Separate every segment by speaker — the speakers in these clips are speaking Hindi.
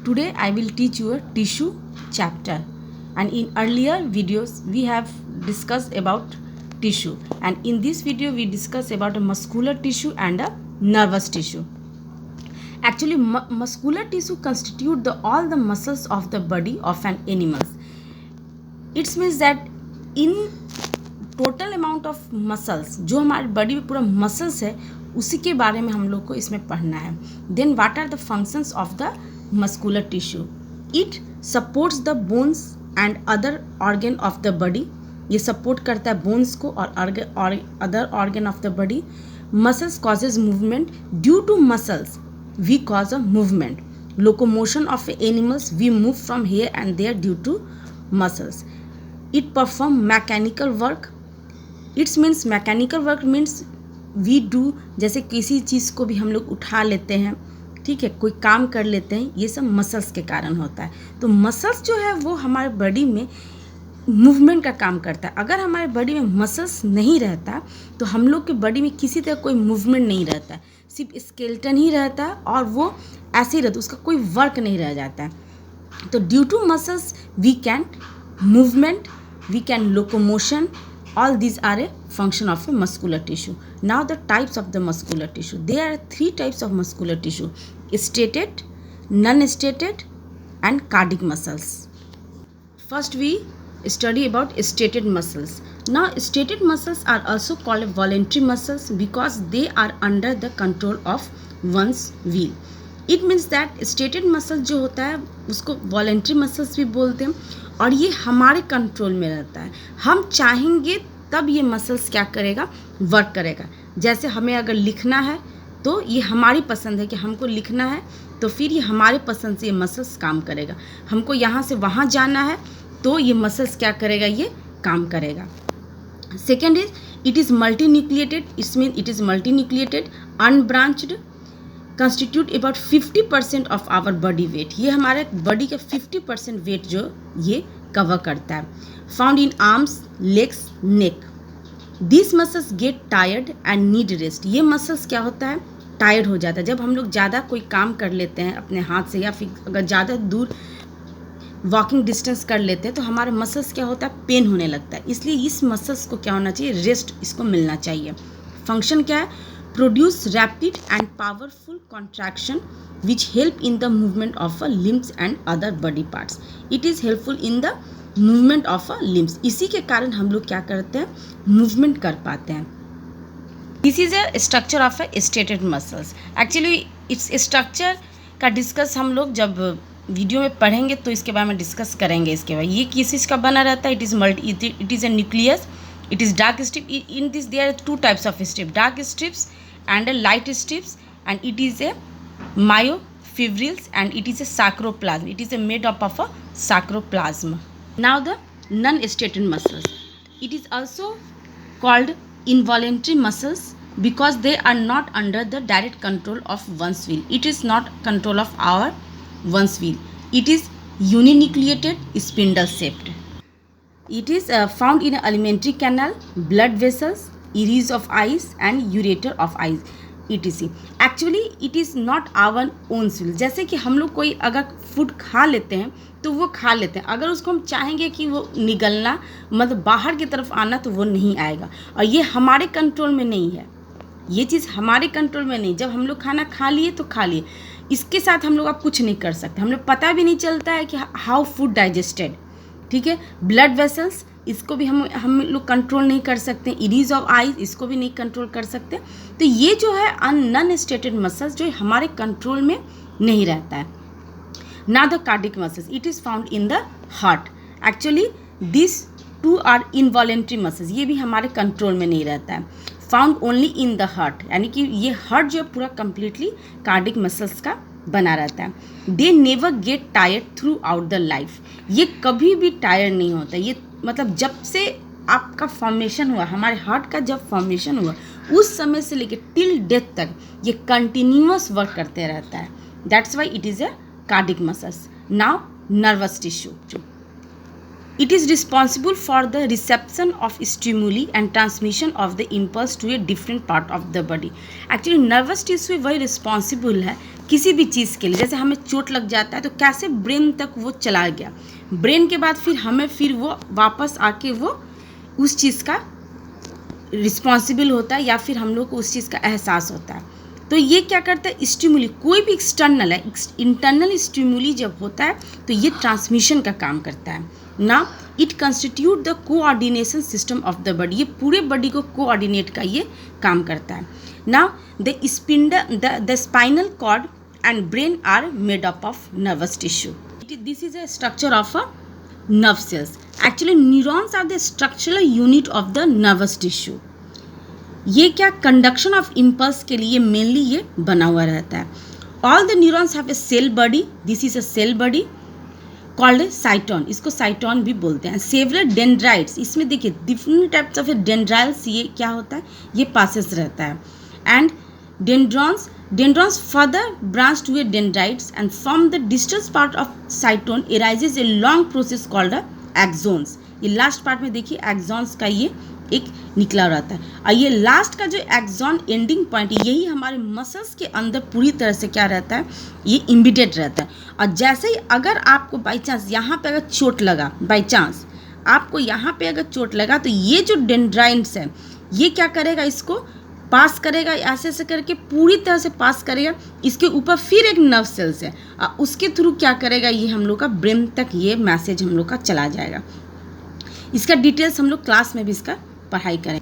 Speaker 1: Today I will teach you a tissue chapter, and in earlier videos we have discussed about tissue, and in this video we discuss about a muscular tissue and a nervous tissue. Actually muscular tissue constitute all the muscles of the body of an animal. It means that in total amount of muscles जो हमारे बॉडी में पूरा मसल्स है उसी के बारे में हम लोग को इसमें पढ़ना है. Then what are the functions of the muscular tissue. It supports the bones and other organ of the body. ये सपोर्ट करता है बोन्स को और other organ of the body. Muscles causes movement. Due to muscles we cause a movement. Locomotion of animals we move from here and there due to muscles. It perform mechanical work. It's means mechanical work means we do, जैसे किसी चीज़ को भी हम लोग उठा लेते हैं, ठीक है, कोई काम कर लेते हैं, ये सब मसल्स के कारण होता है. तो मसल्स जो है वो हमारे बॉडी में मूवमेंट का काम करता है. अगर हमारे बॉडी में मसल्स नहीं रहता तो हम लोग के बॉडी में किसी तरह कोई मूवमेंट नहीं रहता है, सिर्फ स्केलेटन ही रहता है और वो ऐसे ही रहता है, उसका कोई वर्क नहीं रह जाता है. तो due to muscles we can movement, we can locomotion. All these are a function of a muscular tissue. Now the types of the muscular tissue. There are three types of muscular tissue: stated, non-stated and cardiac muscles. First we study about stated muscles. Now stated muscles are also called voluntary muscles because they are under the control of one's will. It means that stated muscle जो होता है उसको वॉलेंट्री मसल्स भी बोलते हैं और ये हमारे कंट्रोल में रहता है. हम चाहेंगे तब ये मसल्स क्या करेगा, वर्क करेगा. जैसे हमें अगर लिखना है तो ये हमारी पसंद है कि हमको लिखना है, तो फिर ये हमारे पसंद से ये मसल्स काम करेगा. हमको यहाँ से वहाँ जाना है तो ये मसल्स क्या करेगा, ये काम करेगा. Second is it is multi nucleated. It's mean it is multi nucleated, unbranched, constitute about 50% of our body weight. ये हमारे बॉडी का 50% वेट जो ये कवर करता है. Found in arms, legs, neck. This muscles get tired and need rest. ये मसल्स क्या होता है, टायर्ड हो जाता है. जब हम लोग ज़्यादा कोई काम कर लेते हैं अपने हाथ से या फिर अगर ज़्यादा दूर वॉकिंग डिस्टेंस कर लेते हैं तो हमारे मसल्स क्या होता है, पेन होने लगता है. इसलिए इस मसल्स को क्या होना चाहिए, रेस्ट इसको मिलना चाहिए. फंक्शन क्या है, produce rapid and powerful contraction which help in the movement of a limbs and other body parts. It is helpful in the movement of a limbs. इसी के कारण हम लोग क्या करते हैं, मूवमेंट कर पाते हैं. This is a structure of a stated muscles. Actually इस स्ट्रक्चर का डिस्कस हम लोग जब वीडियो में पढ़ेंगे तो इसके बारे में डिस्कस करेंगे. इसके बाद ये किस चीज़ का बना रहता है, it is a nucleus. It is dark strip. In this there are two types of strip, dark strips and a light strips, and it is a myofibrils and it is a sarcoplasm. It is a made up of a sarcoplasm. Now the non-stated muscles. It is also called involuntary muscles because they are not under the direct control of one's will. It is not control of our one's will. It is uninucleated, spindle shaped. It is found in alimentary canal, blood vessels, iris of eyes and ureter of eyes, etc. Actually it is not our own will. जैसे कि हम लोग कोई अगर फूड खा लेते हैं तो वो खा लेते हैं, अगर उसको हम चाहेंगे कि वो निगलना मतलब बाहर की तरफ आना तो वो नहीं आएगा, और ये हमारे कंट्रोल में नहीं है. ये चीज़ हमारे कंट्रोल में नहीं. जब हम लोग खाना खा लिए तो खा लिए, इसके साथ हम लोग अब कुछ नहीं कर सकते. हम लोग पता भी नहीं चलता है कि हाउ फूड डाइजेस्टेड, ठीक है. ब्लड वेसल्स इसको भी हम लोग कंट्रोल नहीं कर सकते. इरीज ऑफ आईज इसको भी नहीं कंट्रोल कर सकते. तो ये जो है नॉन स्टेटेड मसल्स जो हमारे कंट्रोल में नहीं रहता है. ना the cardiac muscles, it is found in the heart. Actually this two are involuntary muscles. ये भी हमारे कंट्रोल में नहीं रहता है. Found only in the heart, यानी कि ये हार्ट जो है पूरा कम्प्लीटली कार्डिक मसल्स का बना रहता है. They never get tired through out the life. ये कभी भी टायर्ड नहीं होता. ये मतलब जब से आपका फॉर्मेशन हुआ, हमारे हार्ट का जब फॉर्मेशन हुआ उस समय से लेकर टिल डेथ तक ये कंटिन्यूअस वर्क करते रहता है. That's why it is a cardiac muscles. Now nervous tissue. It is responsible for the reception of stimuli and transmission of the impulse to a different part of the body. Actually nervous tissue वही रिस्पॉन्सिबल है किसी भी चीज़ के लिए. जैसे हमें चोट लग जाता है तो कैसे ब्रेन तक वो चला गया, ब्रेन के बाद फिर हमें फिर वो वापस आके वो उस चीज़ का रिस्पॉन्सिबल होता है या फिर हम लोग को उस चीज़ का एहसास होता है. तो ये क्या करता है, स्टिमुली कोई भी एक्सटर्नल है, इंटरनल स्टिमुली जब होता है तो ये ट्रांसमिशन का काम करता है ना. It constitute the coordination system of the body. ये पूरे बॉडी को कोऑर्डिनेट का ये काम करता है ना. The spinal cord and brain are made up of nervous tissue. This is a structure of a nerve cells. Actually neurons are the structural unit of the nervous tissue. ये क्या कंडक्शन ऑफ इम्पल्स के लिए मेनली ये बना हुआ रहता है. All the neurons have a cell body. This is a cell body called cyton. इसको साइटोन भी बोलते हैं. सेवरल डेंड्राइट्स, इसमें देखिए डिफरेंट टाइप्स ऑफ डेंड्राइल्स ये क्या होता है, ये पासेस रहता है. And dendrons further branch to a dendrites and from the distal part of cytone arises a long process called a axons. ये लास्ट पार्ट में देखिए एक्सॉन्स का ये एक निकला रहता है. और ये लास्ट का जो एक्सॉन एंडिंग पॉइंट यही हमारे मसल्स के अंदर पूरी तरह से क्या रहता है, ये इम्बिडेड रहता है. और जैसे ही अगर आपको बाई चांस यहाँ पे अगर चोट लगा, बाई चांस आपको यहाँ पे अगर चोट लगा तो ये जो डेंड्राइट्स है ये क्या करेगा, इसको पास करेगा, ऐसे ऐसे करके पूरी तरह से पास करेगा. इसके ऊपर फिर एक नर्व सेल्स है और उसके थ्रू क्या करेगा, ये हम लोग का ब्रेन तक ये मैसेज हम लोग का चला जाएगा. इसका डिटेल्स हम लोग क्लास में भी इसका पढ़ाई करें.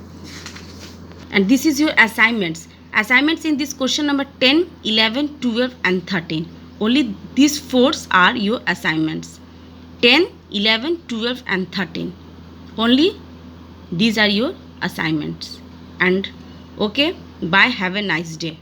Speaker 1: And this is your assignments in this question number 10, 11, 12 and 13. Only this 4 are your assignments. 10, 11, 12 and 13. Only these are your assignments. And okay, bye, have a nice day.